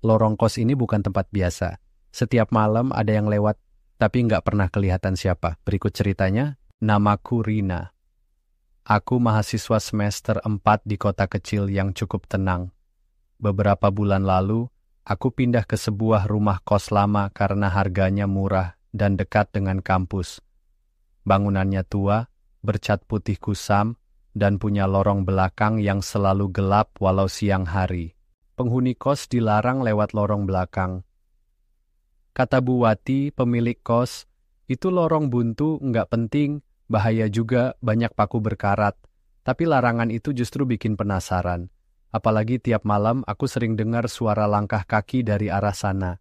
Lorong kos ini bukan tempat biasa. Setiap malam ada yang lewat, tapi nggak pernah kelihatan siapa. Berikut ceritanya, namaku Rina. Aku mahasiswa semester 4 di kota kecil yang cukup tenang. Beberapa bulan lalu, aku pindah ke sebuah rumah kos lama karena harganya murah dan dekat dengan kampus. Bangunannya tua, bercat putih kusam, dan punya lorong belakang yang selalu gelap walau siang hari. Penghuni kos dilarang lewat lorong belakang. Kata Bu Wati, pemilik kos, itu lorong buntu nggak penting, bahaya juga, banyak paku berkarat. Tapi larangan itu justru bikin penasaran. Apalagi tiap malam aku sering dengar suara langkah kaki dari arah sana.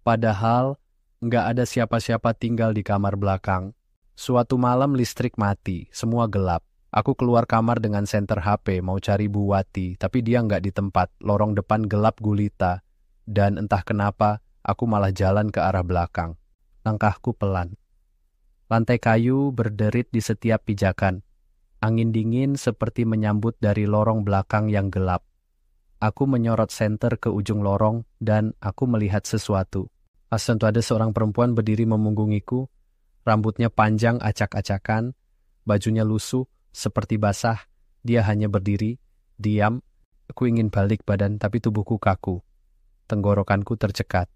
Padahal nggak ada siapa-siapa tinggal di kamar belakang. Suatu malam listrik mati, semua gelap. Aku keluar kamar dengan senter HP, mau cari Bu Wati, tapi dia nggak di tempat. Lorong depan gelap gulita. Dan entah kenapa, aku malah jalan ke arah belakang. Langkahku pelan. Lantai kayu berderit di setiap pijakan. Angin dingin seperti menyambut dari lorong belakang yang gelap. Aku menyorot senter ke ujung lorong dan aku melihat sesuatu. Pas tentu ada seorang perempuan berdiri memunggungiku. Rambutnya panjang acak-acakan, bajunya lusuh, seperti basah. Dia hanya berdiri, diam. Aku ingin balik badan tapi tubuhku kaku. Tenggorokanku tercekat.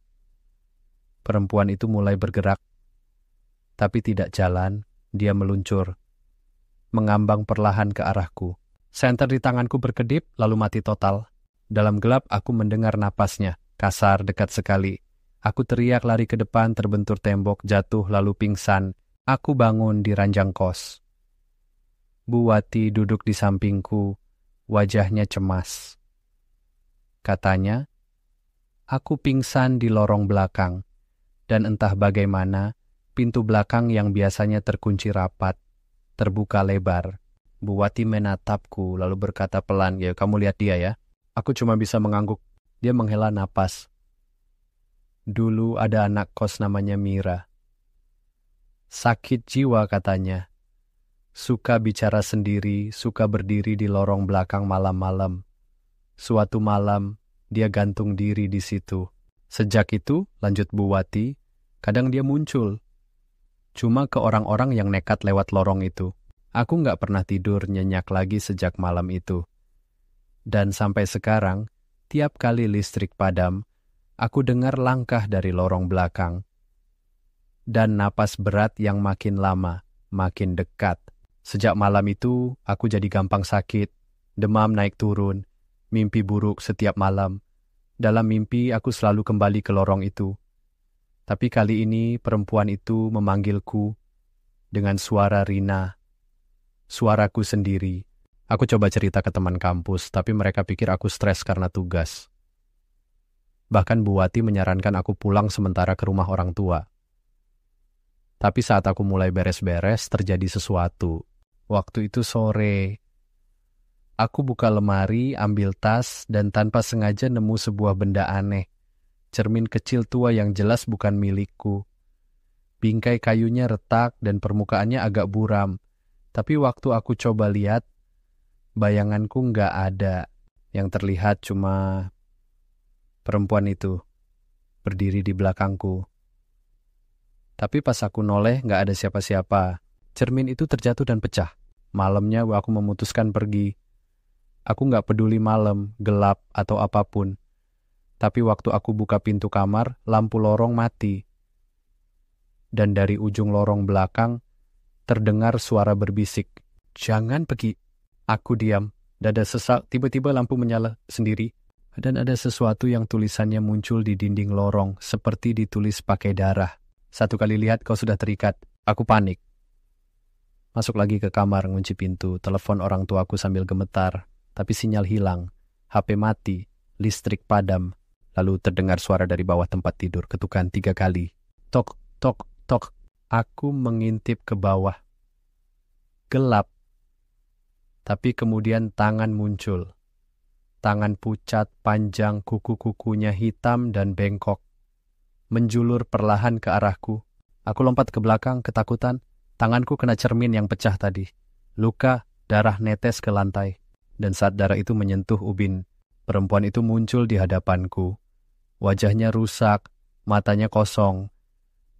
Perempuan itu mulai bergerak. Tapi tidak jalan, dia meluncur. Mengambang perlahan ke arahku. Senter di tanganku berkedip, lalu mati total. Dalam gelap, aku mendengar napasnya. Kasar, dekat sekali. Aku teriak lari ke depan, terbentur tembok, jatuh, lalu pingsan. Aku bangun di ranjang kos. Bu Wati duduk di sampingku, wajahnya cemas. Katanya, aku pingsan di lorong belakang. Dan entah bagaimana, pintu belakang yang biasanya terkunci rapat, terbuka lebar. Bu Wati menatapku, lalu berkata pelan, ya kamu lihat dia ya. Aku cuma bisa mengangguk. Dia menghela napas. Dulu ada anak kos namanya Mira. Sakit jiwa katanya. Suka bicara sendiri, suka berdiri di lorong belakang malam-malam. Suatu malam, dia gantung diri di situ. Sejak itu, lanjut Bu Wati, kadang dia muncul. Cuma ke orang-orang yang nekat lewat lorong itu. Aku nggak pernah tidur nyenyak lagi sejak malam itu. Dan sampai sekarang, tiap kali listrik padam, aku dengar langkah dari lorong belakang. Dan napas berat yang makin lama, makin dekat. Sejak malam itu, aku jadi gampang sakit, demam naik turun, mimpi buruk setiap malam. Dalam mimpi, aku selalu kembali ke lorong itu. Tapi kali ini perempuan itu memanggilku dengan suara Rina. Suaraku sendiri. Aku coba cerita ke teman kampus, tapi mereka pikir aku stres karena tugas. Bahkan Bu Wati menyarankan aku pulang sementara ke rumah orang tua. Tapi saat aku mulai beres-beres, terjadi sesuatu. Waktu itu sore. Aku buka lemari, ambil tas, dan tanpa sengaja nemu sebuah benda aneh. Cermin kecil tua yang jelas bukan milikku. Bingkai kayunya retak dan permukaannya agak buram. Tapi waktu aku coba lihat, bayanganku nggak ada. Yang terlihat cuma perempuan itu, berdiri di belakangku. Tapi pas aku noleh, nggak ada siapa-siapa. Cermin itu terjatuh dan pecah. Malamnya aku memutuskan pergi. Aku nggak peduli malam, gelap, atau apapun. Tapi waktu aku buka pintu kamar, lampu lorong mati. Dan dari ujung lorong belakang, terdengar suara berbisik. Jangan pergi. Aku diam. Dada sesak, tiba-tiba lampu menyala sendiri. Dan ada sesuatu yang tulisannya muncul di dinding lorong, seperti ditulis pakai darah. Satu kali lihat kau sudah terikat. Aku panik. Masuk lagi ke kamar, ngunci pintu, telepon orang tuaku sambil gemetar. Tapi sinyal hilang. HP mati. Listrik padam. Lalu terdengar suara dari bawah tempat tidur, ketukan 3 kali. Tok, tok, tok. Aku mengintip ke bawah. Gelap. Tapi kemudian tangan muncul. Tangan pucat, panjang, kuku-kukunya hitam dan bengkok. Menjulur perlahan ke arahku. Aku lompat ke belakang, ketakutan. Tanganku kena cermin yang pecah tadi. Luka, darah netes ke lantai. Dan saat darah itu menyentuh ubin, perempuan itu muncul di hadapanku. Wajahnya rusak, matanya kosong.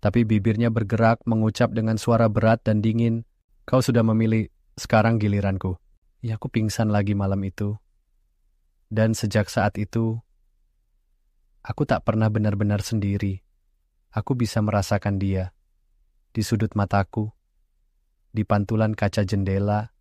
Tapi bibirnya bergerak mengucap dengan suara berat dan dingin, "Kau sudah memilih, sekarang giliranku." Ya, aku pingsan lagi malam itu. Dan sejak saat itu, aku tak pernah benar-benar sendiri. Aku bisa merasakan dia di sudut mataku, di pantulan kaca jendela,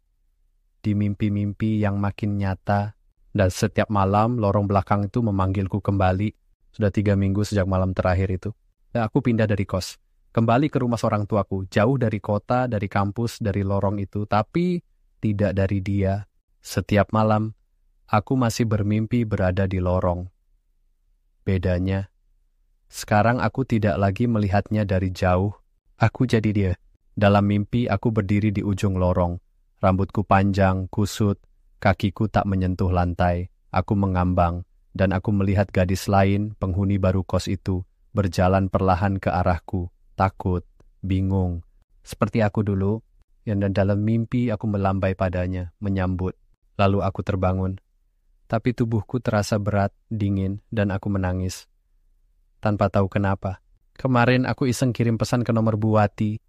di mimpi-mimpi yang makin nyata. Dan setiap malam, lorong belakang itu memanggilku kembali. Sudah 3 minggu sejak malam terakhir itu. Dan aku pindah dari kos. Kembali ke rumah seorang tuaku. Jauh dari kota, dari kampus, dari lorong itu. Tapi tidak dari dia. Setiap malam, aku masih bermimpi berada di lorong. Bedanya, sekarang aku tidak lagi melihatnya dari jauh. Aku jadi dia. Dalam mimpi, aku berdiri di ujung lorong. Rambutku panjang, kusut. Kakiku tak menyentuh lantai. Aku mengambang. Dan aku melihat gadis lain, penghuni baru kos itu, berjalan perlahan ke arahku, takut, bingung. Seperti aku dulu, yang dalam mimpi aku melambai padanya, menyambut. Lalu aku terbangun. Tapi tubuhku terasa berat, dingin, dan aku menangis. Tanpa tahu kenapa. Kemarin aku iseng kirim pesan ke nomor Bu Wati.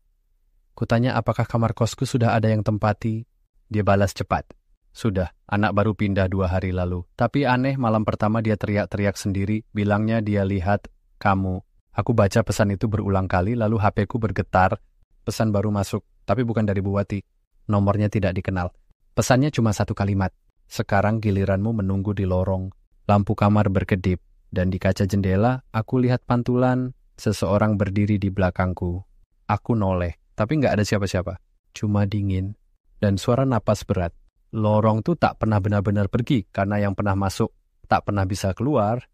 Kutanya apakah kamar kosku sudah ada yang tempati. Dia balas cepat. Sudah, anak baru pindah 2 hari lalu. Tapi aneh, malam pertama dia teriak-teriak sendiri, bilangnya dia lihat kamu. Aku baca pesan itu berulang kali, lalu HP-ku bergetar. Pesan baru masuk, tapi bukan dari Bu Wati. Nomornya tidak dikenal. Pesannya cuma 1 kalimat. Sekarang giliranmu menunggu di lorong. Lampu kamar berkedip, dan di kaca jendela aku lihat pantulan seseorang berdiri di belakangku. Aku noleh, tapi nggak ada siapa-siapa. Cuma dingin, dan suara napas berat. Lorong tuh tak pernah benar-benar pergi, karena yang pernah masuk tak pernah bisa keluar.